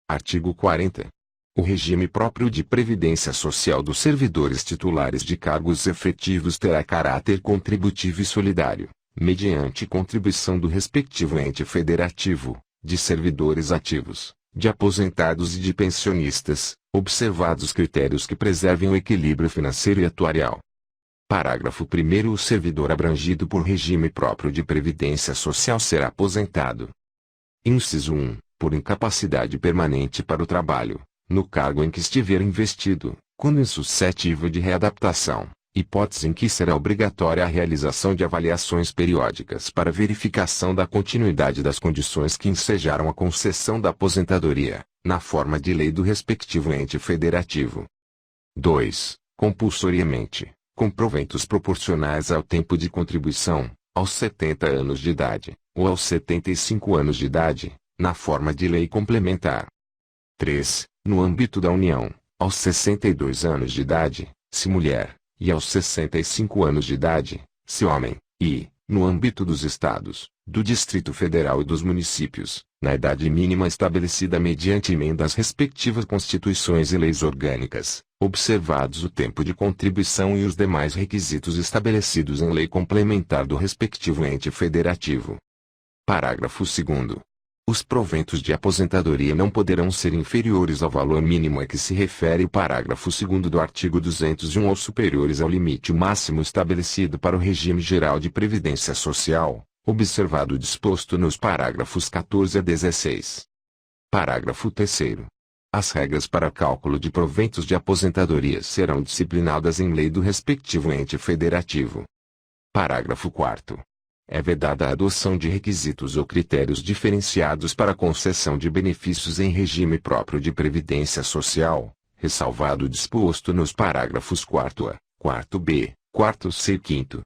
Artigo 40. O regime próprio de previdência social dos servidores titulares de cargos efetivos terá caráter contributivo e solidário, mediante contribuição do respectivo ente federativo, de servidores ativos, de aposentados e de pensionistas, observados critérios que preservem o equilíbrio financeiro e atuarial. Parágrafo 1º. O servidor abrangido por regime próprio de previdência social será aposentado. Inciso 1. Por incapacidade permanente para o trabalho, no cargo em que estiver investido, quando insuscetível de readaptação, hipótese em que será obrigatória a realização de avaliações periódicas para verificação da continuidade das condições que ensejaram a concessão da aposentadoria, na forma de lei do respectivo ente federativo. 2. Compulsoriamente, com proventos proporcionais ao tempo de contribuição, aos 70 anos de idade, ou aos 75 anos de idade, na forma de lei complementar. 3. No âmbito da União, aos 62 anos de idade, se mulher, e aos 65 anos de idade, se homem, e, no âmbito dos Estados, do Distrito Federal e dos municípios, na idade mínima estabelecida mediante emenda às respectivas constituições e leis orgânicas, observados o tempo de contribuição e os demais requisitos estabelecidos em lei complementar do respectivo ente federativo. Parágrafo 2º. Os proventos de aposentadoria não poderão ser inferiores ao valor mínimo a que se refere o parágrafo 2º do artigo 201 ou superiores ao limite máximo estabelecido para o regime geral de previdência social, observado o disposto nos parágrafos 14 a 16. Parágrafo 3º. As regras para cálculo de proventos de aposentadoria serão disciplinadas em lei do respectivo ente federativo. Parágrafo 4º. É vedada a adoção de requisitos ou critérios diferenciados para a concessão de benefícios em regime próprio de previdência social, ressalvado o disposto nos parágrafos 4A, 4B, 4C e 5º.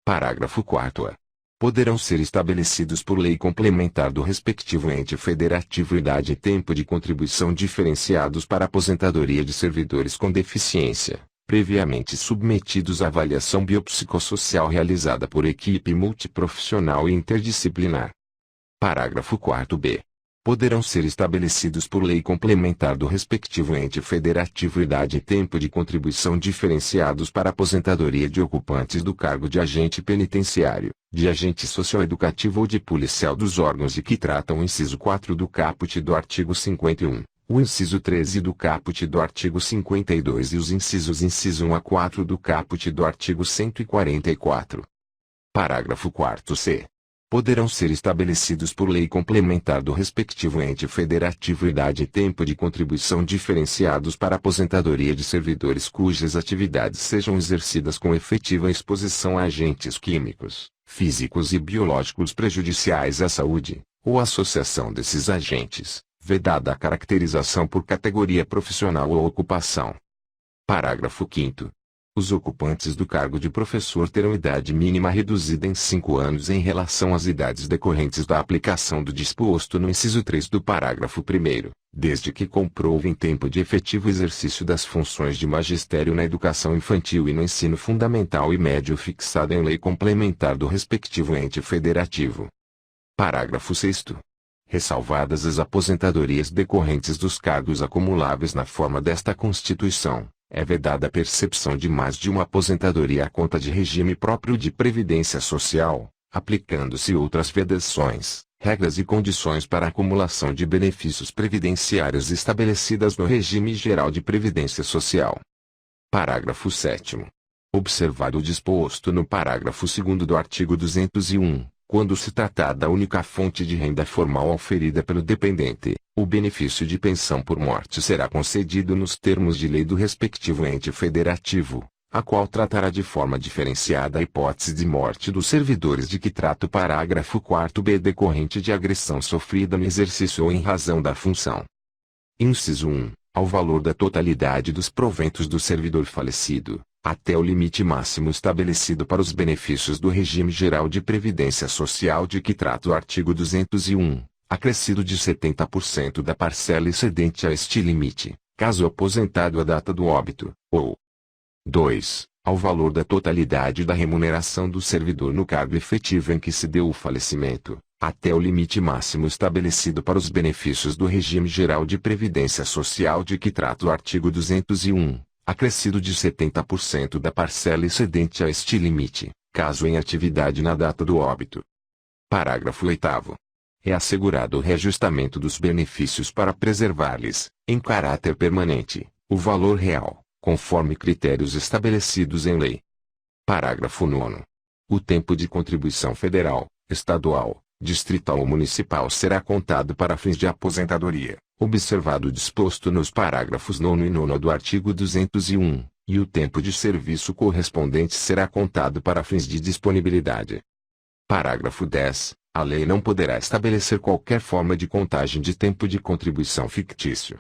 Parágrafo 4A. Poderão ser estabelecidos por lei complementar do respectivo ente federativo idade e tempo de contribuição diferenciados para a aposentadoria de servidores com deficiência, previamente submetidos à avaliação biopsicossocial realizada por equipe multiprofissional e interdisciplinar. Parágrafo 4b. Poderão ser estabelecidos por lei complementar do respectivo ente federativo idade e tempo de contribuição diferenciados para a aposentadoria de ocupantes do cargo de agente penitenciário, de agente socioeducativo ou de policial dos órgãos de que tratam o inciso 4 do caput do artigo 51. O inciso 13 do caput do artigo 52 e os inciso 1 a 4 do caput do artigo 144. Parágrafo 4c. Poderão ser estabelecidos por lei complementar do respectivo ente federativo idade e tempo de contribuição diferenciados para a aposentadoria de servidores cujas atividades sejam exercidas com efetiva exposição a agentes químicos, físicos e biológicos prejudiciais à saúde, ou associação desses agentes, vedada a caracterização por categoria profissional ou ocupação. Parágrafo 5º. Os ocupantes do cargo de professor terão idade mínima reduzida em 5 anos em relação às idades decorrentes da aplicação do disposto no inciso 3 do parágrafo 1º, desde que comprovem tempo de efetivo exercício das funções de magistério na educação infantil e no ensino fundamental e médio fixada em lei complementar do respectivo ente federativo. Parágrafo 6º. Ressalvadas as aposentadorias decorrentes dos cargos acumuláveis na forma desta Constituição, é vedada a percepção de mais de uma aposentadoria à conta de regime próprio de previdência social, aplicando-se outras vedações, regras e condições para a acumulação de benefícios previdenciários estabelecidas no regime geral de previdência social. Parágrafo 7º. Observado o disposto no parágrafo 2º do artigo 201, quando se tratar da única fonte de renda formal auferida pelo dependente, o benefício de pensão por morte será concedido nos termos de lei do respectivo ente federativo, a qual tratará de forma diferenciada a hipótese de morte dos servidores de que trata o parágrafo 4b decorrente de agressão sofrida no exercício ou em razão da função. Inciso 1. Ao valor da totalidade dos proventos do servidor falecido, até o limite máximo estabelecido para os benefícios do regime geral de previdência social de que trata o artigo 201, acrescido de 70% da parcela excedente a este limite, caso aposentado à data do óbito, ou 2. Ao valor da totalidade da remuneração do servidor no cargo efetivo em que se deu o falecimento, até o limite máximo estabelecido para os benefícios do regime geral de previdência social de que trata o artigo 201, acrescido de 70% da parcela excedente a este limite, caso em atividade na data do óbito. Parágrafo 8º. É assegurado o reajustamento dos benefícios para preservar-lhes, em caráter permanente, o valor real, conforme critérios estabelecidos em lei. Parágrafo 9º. O tempo de contribuição federal, estadual, distrital ou municipal será contado para fins de aposentadoria, observado o disposto nos parágrafos 9º e 9º do artigo 201, e o tempo de serviço correspondente será contado para fins de disponibilidade. Parágrafo 10. A lei não poderá estabelecer qualquer forma de contagem de tempo de contribuição fictício.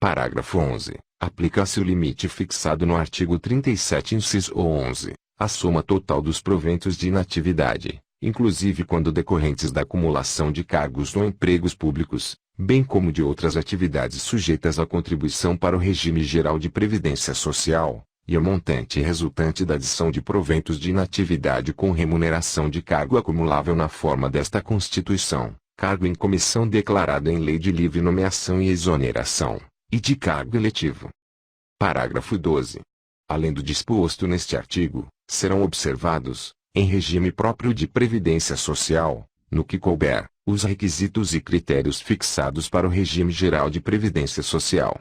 Parágrafo 11. Aplica-se o limite fixado no artigo 37, inciso 11, a soma total dos proventos de inatividade, inclusive quando decorrentes da acumulação de cargos ou empregos públicos, bem como de outras atividades sujeitas à contribuição para o regime geral de previdência social, e o montante resultante da adição de proventos de inatividade com remuneração de cargo acumulável na forma desta Constituição, cargo em comissão declarado em lei de livre nomeação e exoneração, e de cargo eletivo. Parágrafo 12. Além do disposto neste artigo, serão observados, em regime próprio de previdência social, no que couber, os requisitos e critérios fixados para o regime geral de previdência social.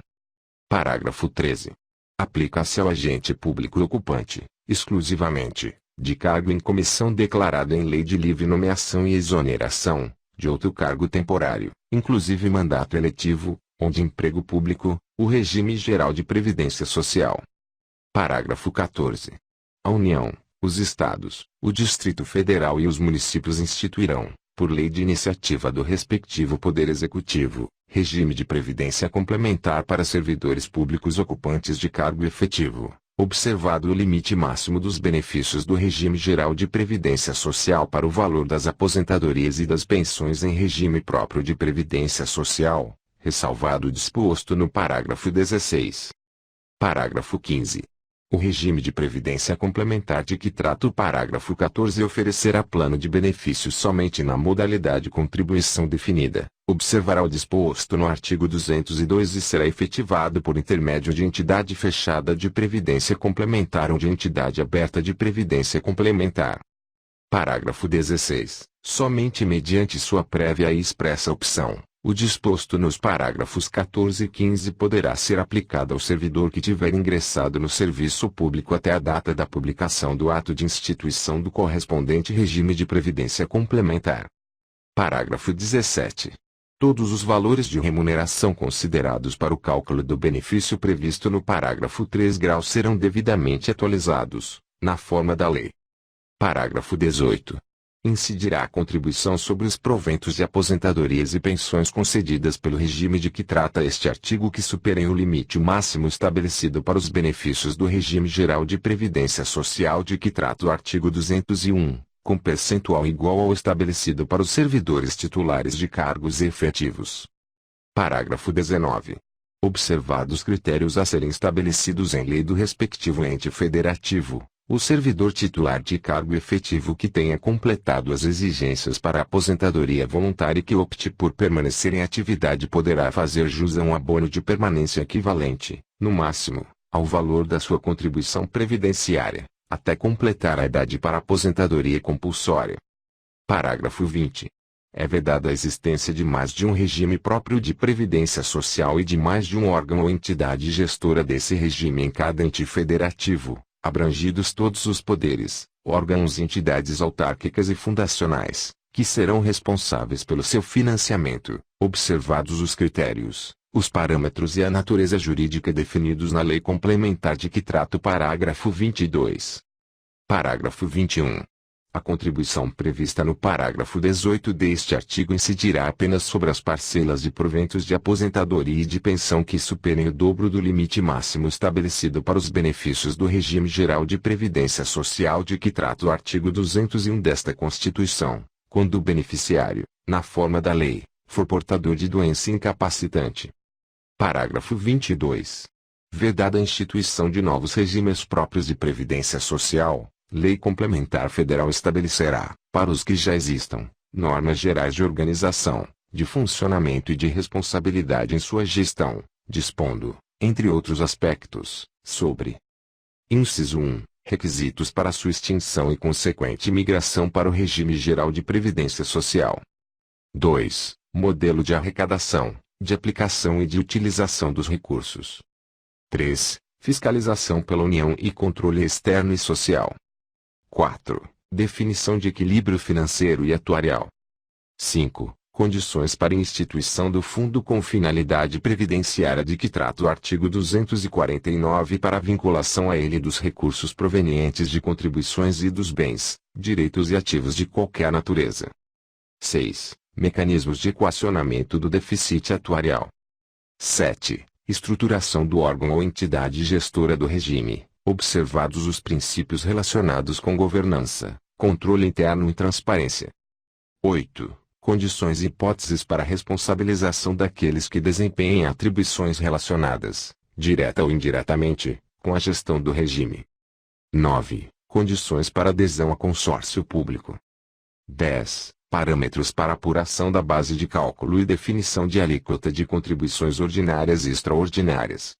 Parágrafo 13. Aplica-se ao agente público ocupante, exclusivamente, de cargo em comissão declarado em lei de livre nomeação e exoneração, de outro cargo temporário, inclusive mandato eletivo, ou de emprego público, o regime geral de previdência social. Parágrafo 14. A União, os Estados, o Distrito Federal e os municípios instituirão, por lei de iniciativa do respectivo Poder Executivo, regime de previdência complementar para servidores públicos ocupantes de cargo efetivo, observado o limite máximo dos benefícios do regime geral de previdência social para o valor das aposentadorias e das pensões em regime próprio de previdência social, ressalvado o disposto no parágrafo 16. Parágrafo 15. O regime de previdência complementar de que trata o parágrafo 14 oferecerá plano de benefícios somente na modalidade contribuição definida, observará o disposto no artigo 202 e será efetivado por intermédio de entidade fechada de previdência complementar ou de entidade aberta de previdência complementar. Parágrafo 16. Somente mediante sua prévia e expressa opção, o disposto nos parágrafos 14 e 15 poderá ser aplicado ao servidor que tiver ingressado no serviço público até a data da publicação do ato de instituição do correspondente regime de previdência complementar. Parágrafo 17. Todos os valores de remuneração considerados para o cálculo do benefício previsto no parágrafo 3 graus serão devidamente atualizados, na forma da lei. Parágrafo 18. Incidirá a contribuição sobre os proventos de aposentadorias e pensões concedidas pelo regime de que trata este artigo que superem o limite máximo estabelecido para os benefícios do regime geral de previdência social de que trata o artigo 201, com percentual igual ao estabelecido para os servidores titulares de cargos efetivos. Parágrafo 19. Observados critérios a serem estabelecidos em lei do respectivo ente federativo, o servidor titular de cargo efetivo que tenha completado as exigências para a aposentadoria voluntária e que opte por permanecer em atividade poderá fazer jus a um abono de permanência equivalente, no máximo, ao valor da sua contribuição previdenciária, até completar a idade para a aposentadoria compulsória. Parágrafo 20. É vedada a existência de mais de um regime próprio de previdência social e de mais de um órgão ou entidade gestora desse regime em cada ente federativo, abrangidos todos os poderes, órgãos e entidades autárquicas e fundacionais, que serão responsáveis pelo seu financiamento, observados os critérios, os parâmetros e a natureza jurídica definidos na lei complementar de que trata o parágrafo 22. Parágrafo 21. A contribuição prevista no parágrafo 18 deste artigo incidirá apenas sobre as parcelas de proventos de aposentadoria e de pensão que superem o dobro do limite máximo estabelecido para os benefícios do regime geral de previdência social de que trata o artigo 201 desta Constituição, quando o beneficiário, na forma da lei, for portador de doença incapacitante. Parágrafo 22. Vedada a instituição de novos regimes próprios de previdência social, Lei Complementar Federal estabelecerá, para os que já existam, Normas gerais de organização, de funcionamento e de responsabilidade em sua gestão, dispondo, entre outros aspectos, sobre: Inciso 1. Requisitos para sua extinção e consequente migração para o regime geral de previdência social. 2. Modelo de arrecadação, de aplicação e de utilização dos recursos. 3. Fiscalização pela União e controle externo e social. 4. Definição de equilíbrio financeiro e atuarial. 5. Condições para instituição do fundo com finalidade previdenciária de que trata o artigo 249 para a vinculação a ele dos recursos provenientes de contribuições e dos bens, direitos e ativos de qualquer natureza. 6. Mecanismos de equacionamento do déficit atuarial. 7. Estruturação do órgão ou entidade gestora do regime, observados os princípios relacionados com governança, controle interno e transparência. 8. Condições e hipóteses para a responsabilização daqueles que desempenhem atribuições relacionadas, direta ou indiretamente, com a gestão do regime. 9. Condições para adesão a consórcio público. 10. Parâmetros para apuração da base de cálculo e definição de alíquota de contribuições ordinárias e extraordinárias.